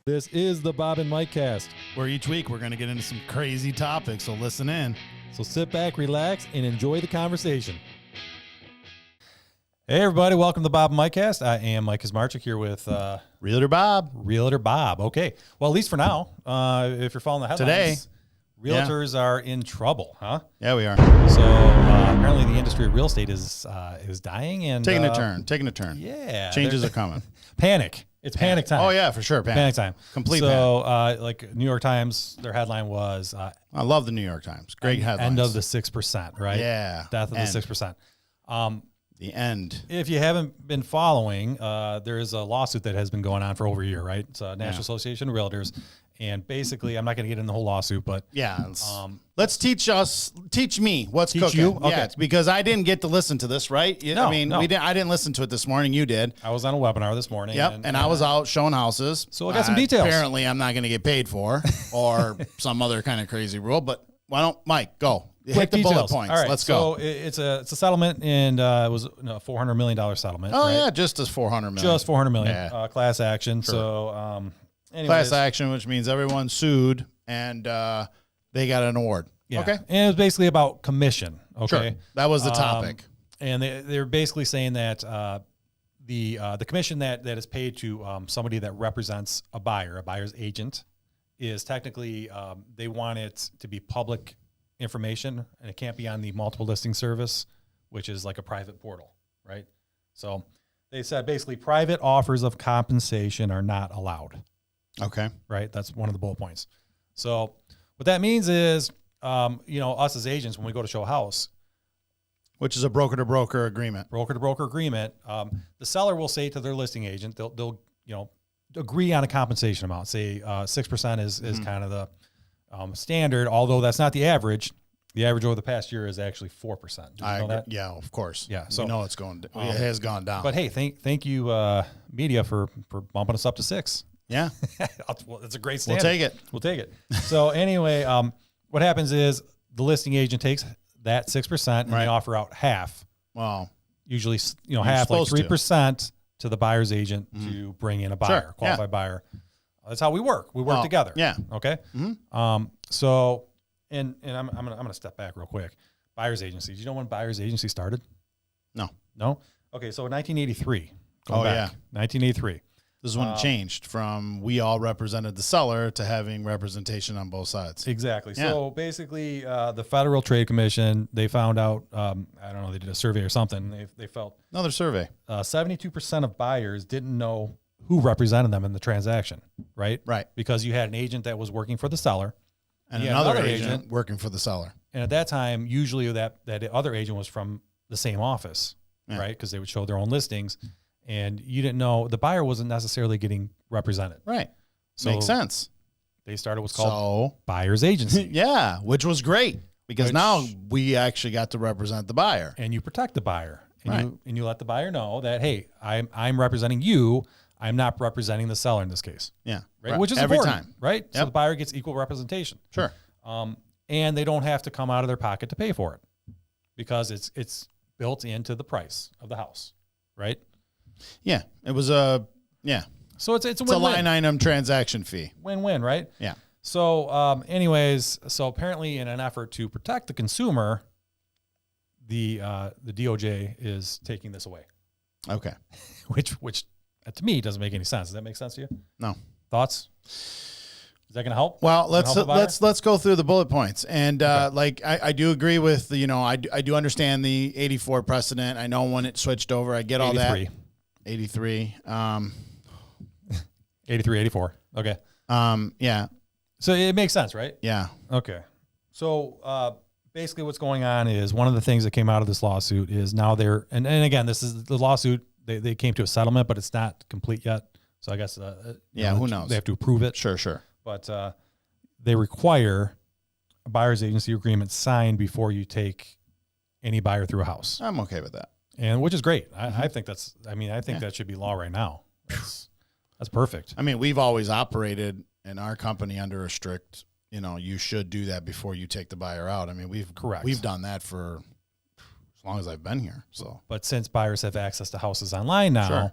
This is the Bob and Mike cast. Where each week we're going to get into some crazy topics, so listen in. So sit back, relax, and enjoy the conversation. Hey, everybody. Welcome to the Bob and Mike cast. I am Mike Ismarchik here with Realtor Bob. Realtor Bob. Okay. Well, at least for now, if you're following the headlines, today, realtors are in trouble, huh? Yeah, we are. So apparently the industry of real estate is dying and Taking a turn. Yeah. Changes are coming. Panic. It's panic time. Oh, yeah, for sure. Panic time. Complete so, panic. like New York Times, their headline was I love the New York Times. Great headlines. End of the 6%, right? Yeah. Death of the 6%. The end. If you haven't been following, there is a lawsuit that has been going on for over a year, right? It's a National Association of Realtors. And basically, I'm not going to get into the whole lawsuit, but let's teach me what's cooking. You? Okay. Yeah, because I didn't get to listen to this, right? No. I didn't listen to it this morning. You did. I was on a webinar this morning. Yep, and I was out showing houses. So I got some details. Apparently, I'm not going to get paid for or some other kind of crazy rule, but why don't, Mike, go. Hit the details. bullet points. All right, Let's go. So it's a settlement, and it was a $400 million settlement. Oh, right? yeah, just as $400 million. Just $400 million. Yeah. Class action. Sure. So anyways. Class action, which means everyone sued and they got an award. Yeah. Okay. And it was basically about commission. Okay. Sure. That was the topic. And they're basically saying that the commission that is paid to somebody that represents a buyer's agent, is technically they want it to be public information, and it can't be on the multiple listing service, which is like a private portal, right? So they said basically private offers of compensation are not allowed. Okay. Right. That's one of the bullet points. So what that means is, us as agents, when we go to show a house, which is a broker-to-broker agreement. Broker-to-broker agreement, the seller will say to their listing agent, they'll agree on a compensation amount. Say 6% is kind of the standard, although that's not the average. The average over the past year is actually 4%. Did you know that? Yeah, of course. Yeah, so we know it's going. It has gone down. But hey, thank you, media, for bumping us up to 6%. Yeah, well, it's a great standard. We'll take it. So anyway, what happens is the listing agent takes that 6% and they offer out half. Well, usually, half, like 3% to the buyer's agent to bring in a buyer, qualified buyer. That's how we work. We work together. Yeah. Okay. Mm-hmm. So, and I'm gonna step back real quick. Buyer's agency. Do you know when buyer's agency started? No. Okay. So in 1983. 1983. This is when it changed from we all represented the seller to having representation on both sides. Exactly. Yeah. So basically, the Federal Trade Commission, they found out, I don't know, they did a survey or something. They felt another survey. 72% of buyers didn't know who represented them in the transaction, right? Right. Because you had an agent that was working for the seller. And another agent working for the seller. And at that time, usually that other agent was from the same office, right? Because they would show their own listings. And you didn't know, the buyer wasn't necessarily getting represented. Right. So makes sense. They started what's called buyer's agency. Yeah, which was great because now we actually got to represent the buyer. And you protect the buyer. And you let the buyer know that, hey, I'm representing you. I'm not representing the seller in this case. Yeah. Right. Which is every important, time. Right? Yep. So the buyer gets equal representation. Sure. And they don't have to come out of their pocket to pay for it because it's built into the price of the house. Right. Yeah. It was So it's a win-win. a line item transaction fee. Win-win, right? Yeah. So so apparently in an effort to protect the consumer, the DOJ is taking this away. Okay. Which to me doesn't make any sense. Does that make sense to you? No. Thoughts? Is that going to help? Well, let's go through the bullet points. And I do agree with I do understand the 84 precedent. I know when it switched over. I get all 83. that. 83. 83, 84. Okay. Yeah. So it makes sense, right? Yeah. Okay. So basically what's going on is one of the things that came out of this lawsuit is now and again, this is the lawsuit. They came to a settlement, but it's not complete yet. So I guess, who knows? They have to approve it. Sure. But they require a buyer's agency agreement signed before you take any buyer through a house. I'm okay with that. And which is great. I think that should be law right now. That's perfect. I mean, we've always operated in our company under a strict, you should do that before you take the buyer out. I mean, we've done that for as long as I've been here. So, but since buyers have access to houses online now,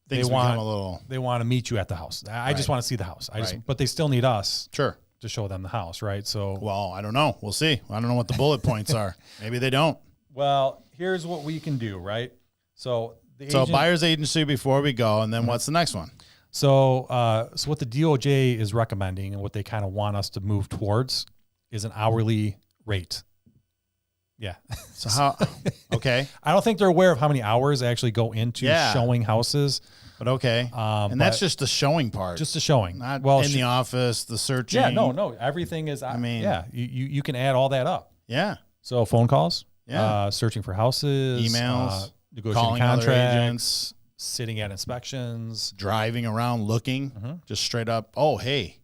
Things become a little. They want to meet you at the house. I just want to see the house. Right. But they still need us. Sure. To show them the house, right? So, well, I don't know. We'll see. I don't know what the bullet points are. Maybe they don't. Well, here's what we can do, right? So, buyer's agency before we go, and then what's the next one? So what the DOJ is recommending and what they kind of want us to move towards is an hourly rate. Yeah. So how? Okay. I don't think they're aware of how many hours actually go into showing houses. But okay. And that's just the showing part. Just the showing. Not in the office, the searching. Yeah, no. Everything is, you can add all that up. Yeah. So phone calls, searching for houses, emails, negotiating contracts, sitting at inspections, driving around looking, just straight up, oh, hey,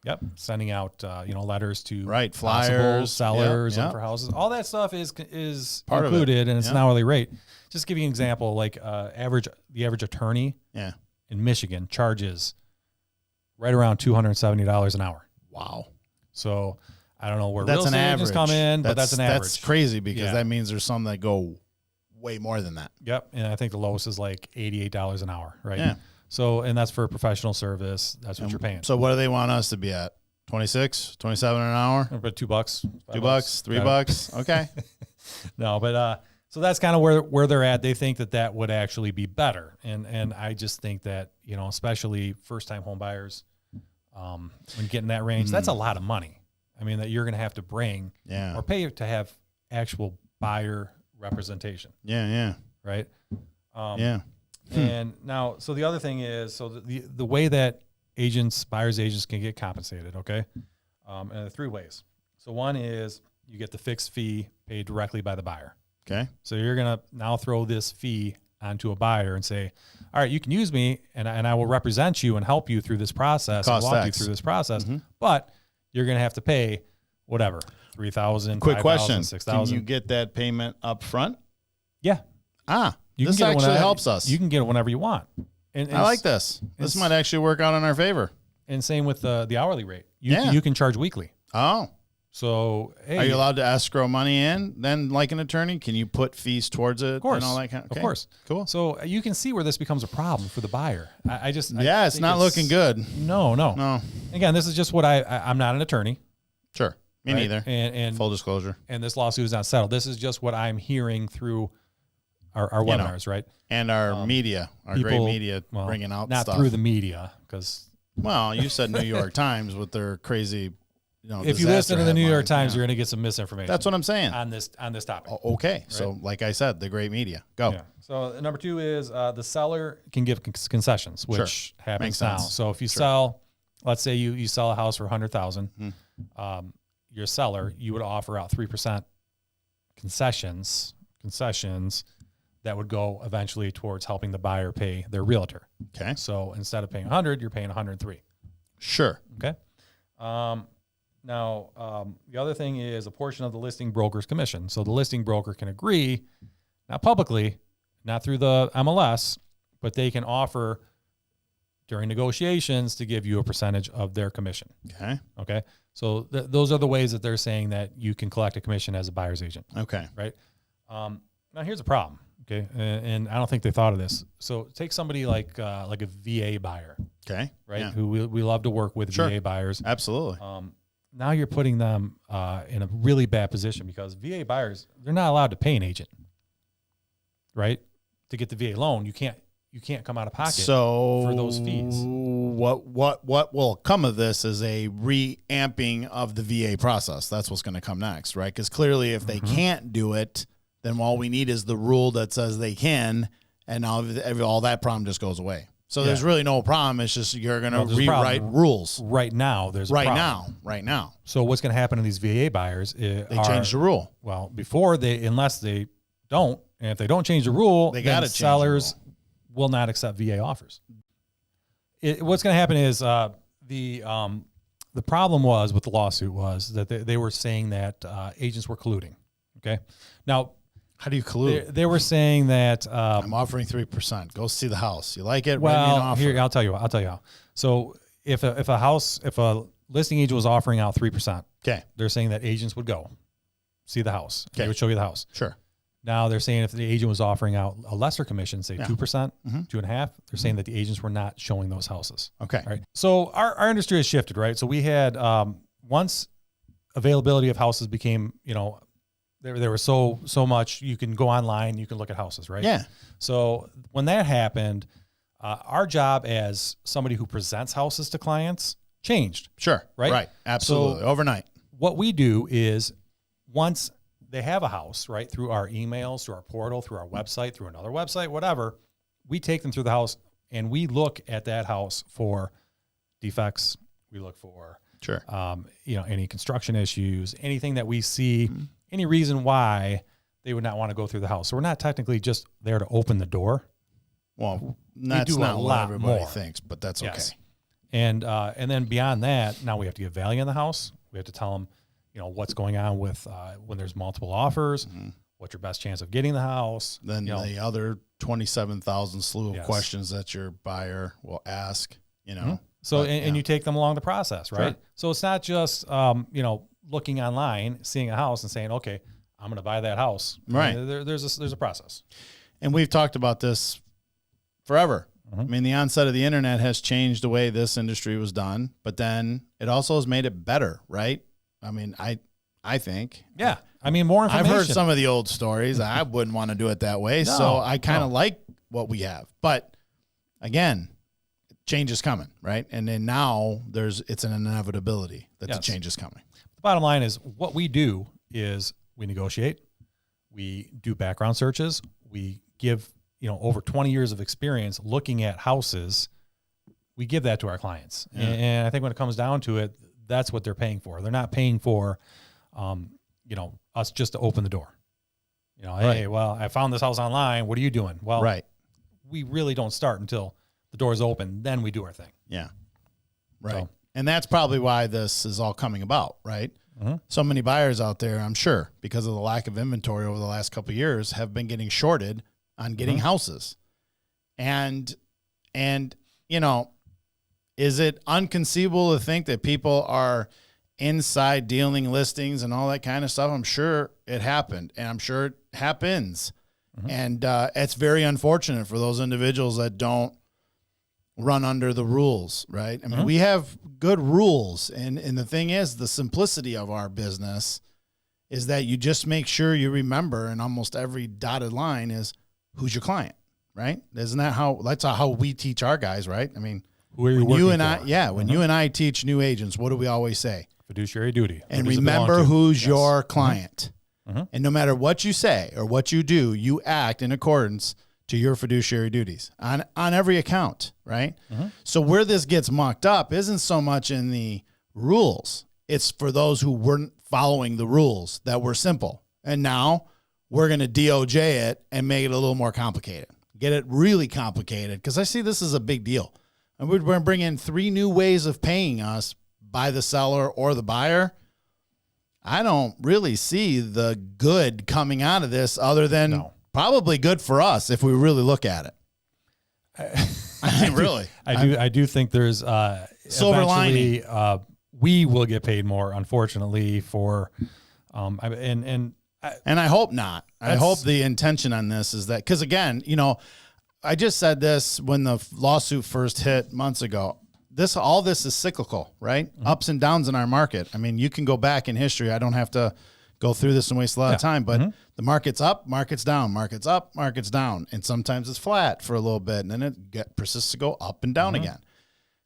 Yep. Sending out, letters to flyers, sellers, and for houses. All that stuff is part included, and it's an hourly rate. Just give you an example, like the average attorney in Michigan charges right around $270 an hour. Wow. So I don't know where that's real estate agents come in, but that's an average. That's crazy because that means there's some that go way more than that. Yep. And I think the lowest is like $88 an hour, right? Yeah. So, and that's for professional service. That's what you're paying. So what do they want us to be at? 26, 27 an hour? About $2, $5, $3. Okay. No, but, so that's kind of where they're at. They think that would actually be better. And I just think that, especially first time home buyers, when getting that range, that's a lot of money. I mean, that you're going to have to bring or pay to have actual buyer representation. Yeah. Right. Yeah. And now, so the other thing is, so the way that buyer's agents can get compensated. Okay. And there are 3 ways. So one is you get the fixed fee paid directly by the buyer. Okay. So you're going to now throw this fee onto a buyer and say, all right, you can use me and I will represent you and help you through this process and walk you through this process, but you're going to have to pay whatever, $3,000, quick $5,000, question. $6,000. Can you get that payment up front? Yeah. This actually helps us. You can get it whenever you want. And I like this. This might actually work out in our favor. And same with the hourly rate. You can charge weekly. Oh. So, hey, are you allowed to escrow money in then like an attorney? Can you put fees towards it? Of course. And all that kind of course. Cool. So you can see where this becomes a problem for the buyer. It's not looking good. No. Again, this is just what I'm not an attorney. Sure. Me neither. And full disclosure. And this lawsuit is not settled. This is just what I'm hearing through our webinars, right? And our media, great media bringing out not stuff. Not through the media because. Well, you said New York Times with their crazy. If you listen to the New York Times, you're going to get some misinformation. That's what I'm saying on this topic. Okay, right? So like I said, the great media. Go. Yeah. So number 2 is the seller can give concessions, which happens now. So if you sell, let's say you sell a house for $100,000, your seller, you would offer out 3% concessions that would go eventually towards helping the buyer pay their realtor. Okay. So instead of paying 100, you're paying 103. Sure. Okay. Now, the other thing is a portion of the listing broker's commission. So the listing broker can agree, not publicly, not through the MLS, but they can offer during negotiations to give you a percentage of their commission. Okay. So those are the ways that they're saying that you can collect a commission as a buyer's agent. Okay. Right. Now here's a problem. Okay. And I don't think they thought of this. So take somebody like a VA buyer. Okay. Right. Yeah. Who we love to work with VA buyers. Absolutely. Now you're putting them in a really bad position because VA buyers, they're not allowed to pay an agent, right? To get the VA loan, you can't come out of pocket for those fees. What will come of this is a reamping of the VA process. That's what's going to come next, right? Because clearly if they can't do it, then all we need is the rule that says they can, and now all that problem just goes away. So there's really no problem. It's just you're going to rewrite rules. Right now, there's a problem. Right now. So what's going to happen to these VA buyers? They change the rule. Well, unless they don't, and if they don't change the rule, then sellers will not accept VA offers. What's going to happen is the problem was with the lawsuit was that they were saying that agents were colluding. Okay, now. How do you collude? They were saying that I'm offering 3%. Go see the house. You like it? Well, here I'll tell you how. So if a listing agent was offering out 3%, okay, they're saying that agents would go see the house. Okay. They would show you the house. Sure. Now they're saying if the agent was offering out a lesser commission, say 2%, 2.5%, they're saying that the agents were not showing those houses. Okay. Right. So our industry has shifted, right? So we had once availability of houses became, there was so much, you can go online, you can look at houses, right? Yeah. So when that happened, our job as somebody who presents houses to clients changed. Sure. Right. Absolutely. So overnight. What we do is once they have a house, right, through our emails, through our portal, through our website, through another website, whatever, we take them through the house and we look at that house for defects. We look for, sure, any construction issues, anything that we see, any reason why they would not want to go through the house. So we're not technically just there to open the door. Well, that's not what everybody thinks, but that's okay. Yes. And then beyond that, now we have to give value in the house. We have to tell them, what's going on with when there's multiple offers, what's your best chance of getting the house. Then the other 27,000 slew of questions that your buyer will ask, So, and you take them along the process, right? Sure. So it's not just, looking online, seeing a house and saying, okay, I'm going to buy that house. Right. There's a process. And we've talked about this forever. I mean, the onset of the internet has changed the way this industry was done, but then it also has made it better, right? I mean, I think. Yeah. I mean, more information. I've heard some of the old stories. I wouldn't want to do it that way. No, so I kind of like what we have. But again, change is coming, right? And then now it's an inevitability that the change is coming. The bottom line is what we do is we negotiate, we do background searches, we give, over 20 years of experience looking at houses. We give that to our clients. Yeah. And I think when it comes down to it, that's what they're paying for. They're not paying for, us just to open the door. Hey, well, I found this house online. What are you doing? Well, we really don't start until the door is open. Then we do our thing. Yeah. Right. So, and that's probably why this is all coming about, right? So many buyers out there, I'm sure, because of the lack of inventory over the last couple of years, have been getting shorted on getting houses. And is it inconceivable to think that people are inside dealing listings and all that kind of stuff? I'm sure it happened, and I'm sure it happens. And it's very unfortunate for those individuals that don't run under the rules, right? I mean, we have good rules, and the thing is, the simplicity of our business is that you just make sure you remember, and almost every dotted line is, who's your client, right? Isn't that that's how we teach our guys, right? I mean, who are you when you and I, when you and I teach new agents, what do we always say? Fiduciary duty. And remember who's your client. And no matter what you say or what you do, you act in accordance to your fiduciary duties on every account, right? So where this gets mucked up isn't so much in the rules. It's for those who weren't following the rules that were simple. And now we're going to DOJ it and make it a little more complicated. Get it really complicated, because I see this as a big deal. And we're going to bring in 3 new ways of paying us by the seller or the buyer. I don't really see the good coming out of this other than probably good for us if we really look at it. I do think there's silver lining. We will get paid more, unfortunately, for and I hope not. I hope the intention on this is that, because again, I just said this when the lawsuit first hit months ago. All this is cyclical, right? Ups and downs in our market. I mean, you can go back in history. I don't have to go through this and waste a lot of time, but the market's up, market's down, market's up, market's down. And sometimes it's flat for a little bit, and then it persists to go up and down again.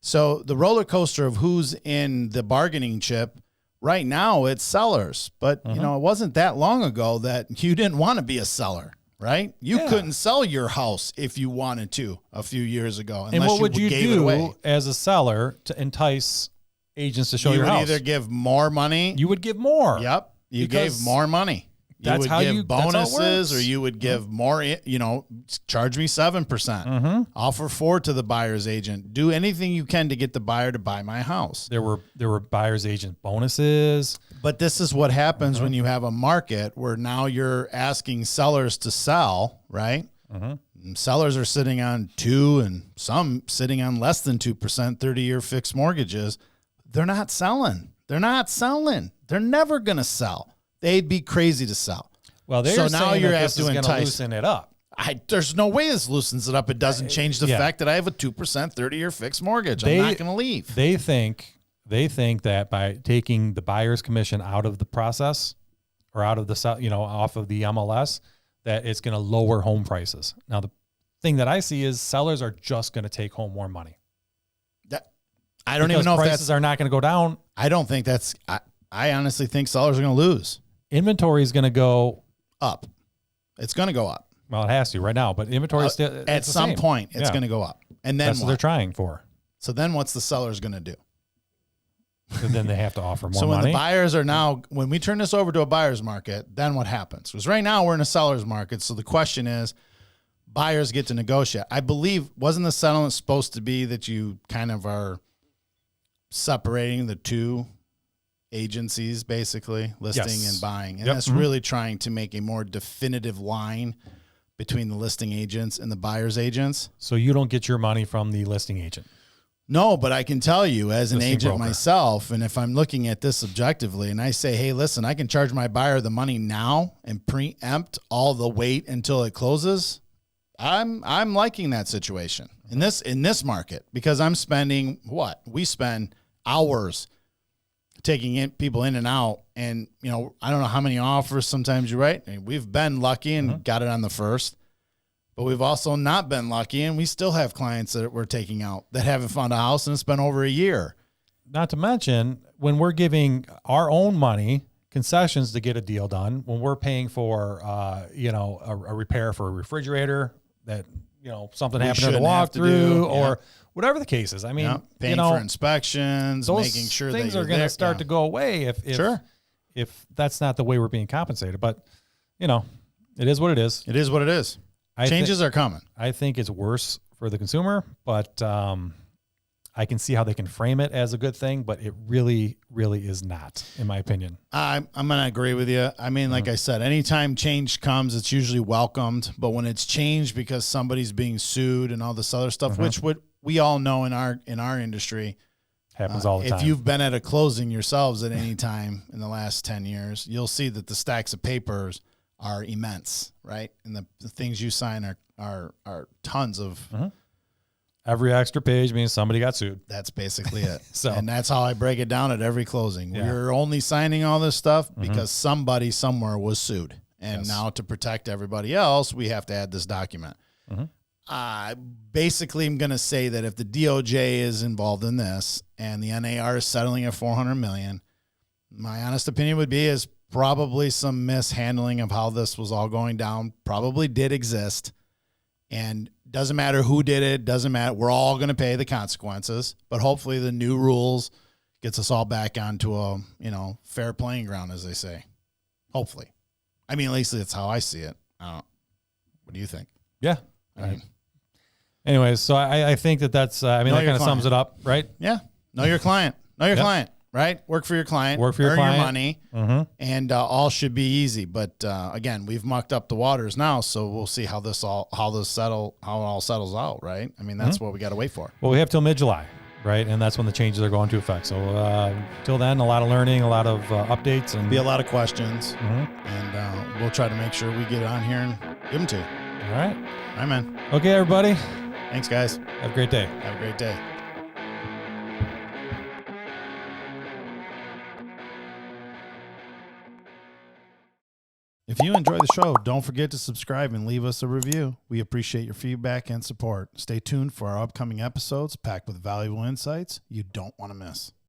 So the roller coaster of who's in the bargaining chip, right now it's sellers. But, it wasn't that long ago that you didn't want to be a seller, right? You couldn't sell your house if you wanted to a few years ago. And what would you do as a seller to entice agents to show your house? You would either give more money. You would give more. Yep. You gave more money. You would give bonuses, or you would give more, charge me 7%. Offer 4% to the buyer's agent. Do anything you can to get the buyer to buy my house. There were buyer's agent bonuses. But this is what happens when you have a market where now you're asking sellers to sell, right? And sellers are sitting on 2% and some sitting on less than 2%, 30-year fixed mortgages. They're not selling. They're never going to sell. They'd be crazy to sell. Well, they're So now saying you that have this to is going to entice- loosen it up. There's no way this loosens it up. It doesn't change the yeah. fact that I have a 2% 30-year fixed mortgage. I'm not going to leave. They think that by taking the buyer's commission out of the process or out of the, off of the MLS, that it's going to lower home prices. Now, the thing that I see is sellers are just going to take home more money. I don't even know if prices are not going to go down. I don't think that's, I honestly think sellers are going to lose. Inventory is going to go up. It's going to go up. Well, it has to right now, but inventory is still at some point it's going to go up. And then that's what they're trying for. So then what's the sellers going to do? And then they have to offer more so when money. the buyers are now, when we turn this over to a buyer's market, then what happens? Because right now we're in a seller's market. So the question is, buyers get to negotiate. I believe, wasn't the settlement supposed to be that you kind of are separating the two agencies, basically, listing and buying? And that's really trying to make a more definitive line between the listing agents and the buyer's agents. So you don't get your money from the listing agent. No, but I can tell you as an agent broker. myself, and if I'm looking at this objectively and I say, hey, listen, I can charge my buyer the money now and preempt all the wait until it closes, I'm liking that situation in this market, because I'm spending we spend hours taking people in and out, and I don't know how many offers sometimes you write. I mean, we've been lucky and got it on the first, but we've also not been lucky, and we still have clients that we're taking out that haven't found a house, and it's been over a year. Not to mention when we're giving our own money concessions to get a deal done, when we're paying for a repair for a refrigerator that something happened at the walkthrough or whatever the case is. I mean, paying for inspections, those making sure things that are going to start to go away if that's not the way we're being compensated. But it is what it is. It is what it is. Changes are coming. I think it's worse for the consumer, but I can see how they can frame it as a good thing, but it really, really is not, in my opinion. I'm going to agree with you. I mean, like I said, anytime change comes, it's usually welcomed. But when it's changed because somebody's being sued and all this other stuff, which we all know in our industry happens all the time. If you've been at a closing yourselves at any time in the last 10 years, you'll see that the stacks of papers are immense, right? And the things you sign are tons of. Every extra page means somebody got sued. That's basically it. And that's how I break it down at every closing. Yeah. We're only signing all this stuff because somebody somewhere was sued. And now to protect everybody else, we have to add this document. Basically, I'm going to say that if the DOJ is involved in this and the NAR is settling at $400 million, my honest opinion would be is probably some mishandling of how this was all going down probably did exist. And doesn't matter who did it, doesn't matter. We're all going to pay the consequences, but hopefully the new rules gets us all back onto a, fair playing ground, as they say. Hopefully. I mean, at least that's how I see it. What do you think? Yeah. Anyways, so I think that's, that kind of sums it up, right? Yeah. Know your client. Know your client, right? Work for your client. Work for your client. Earn your money. And all should be easy. But again, we've mucked up the waters now, so we'll see how it all settles out, right? I mean, that's what we got to wait for. Well, we have till mid-July, right? And that's when the changes are going into effect. So till then, a lot of learning, a lot of updates, and be a lot of questions. And we'll try to make sure we get on here and give them to you. All right. All right, man. Okay, everybody. Thanks, guys. Have a great day. Have a great day. If you enjoy the show, don't forget to subscribe and leave us a review. We appreciate your feedback and support. Stay tuned for our upcoming episodes packed with valuable insights you don't want to miss.